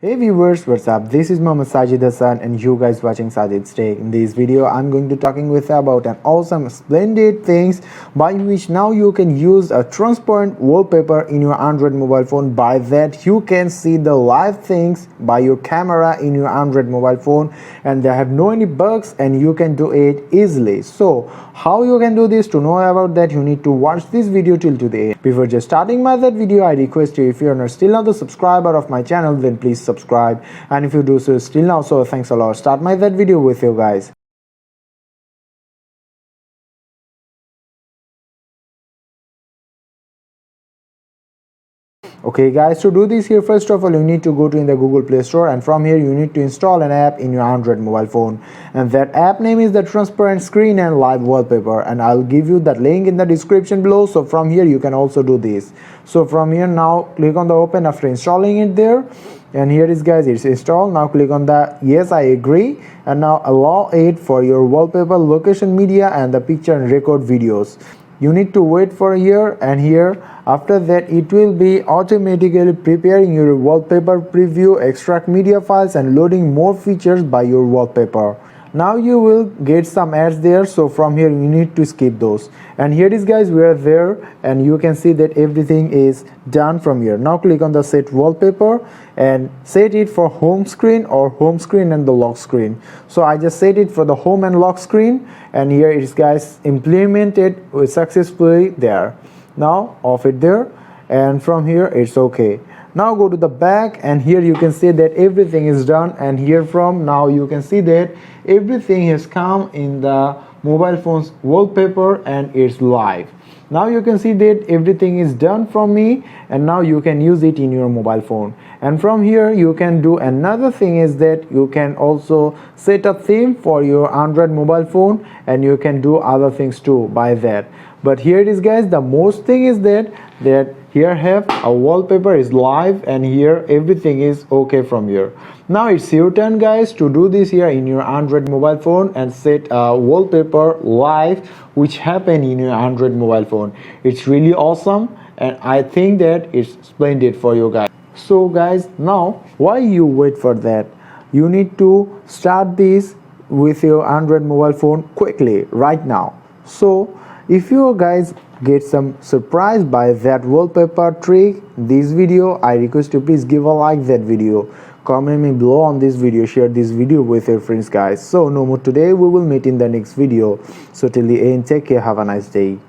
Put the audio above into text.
Hey viewers, what's up? This is Mama Sajidz and you guys watching Sajidz Take. In this video, I'm going to talking with about an awesome, splendid things by which now you can use a transparent wallpaper in your Android mobile phone. By that, you can see the live things by your camera in your Android mobile phone, and they have no any bugs, and you can do it easily. So, how you can do this? To know about that, you need to watch this video till to the end. Before just starting my that video, I request you, if you are still not the subscriber of my channel, then please subscribe, and if you do so still now, so thanks a lot. Start my that video with you guys. Okay guys, to do this here, first of all you need to go to in the Google Play Store, and from here you need to install an app in your Android mobile phone, and that app name is the transparent screen and live wallpaper, and I'll give you that link in the description below. So from here you can also do this. So from here, now click on the open after installing it there, and here is guys, it's installed. Now click on the yes I agree, and now allow it for your wallpaper, location, media, and the picture and record videos. You need to wait for here, and here after that it will be automatically preparing your wallpaper preview, extract media files, and loading more features by your wallpaper. Now you will get some ads there, so from here you need to skip those. And here is guys, we are there, and you can see that everything is done from here. Now click on the set wallpaper and set it for home screen or home screen and the lock screen. So I just set it for the home and lock screen, and here it is guys, implemented successfully there. Now off it there, and from here it's okay. Now go to the back, and here you can see that everything is done, and here from now you can see that everything has come in the mobile phone's wallpaper and it's live. Now you can see that everything is done from me, and now you can use it in your mobile phone. And from here you can do another thing is that you can also set a theme for your Android mobile phone, and you can do other things too by that. But here it is guys, the most thing is that here have a wallpaper is live, and here everything is okay from here. Now it's your turn guys to do this here in your Android mobile phone and set a wallpaper live which happen in your Android mobile phone. It's really awesome, and I think that it's splendid for you guys. So guys, now why you wait for that? You need to start this with your Android mobile phone quickly right now. So if you guys get some surprise by that wallpaper trick, this video, I request you please give a like that video, comment me below on this video, share this video with your friends guys. So no more today, we will meet in the next video. So till the end, take care, have a nice day.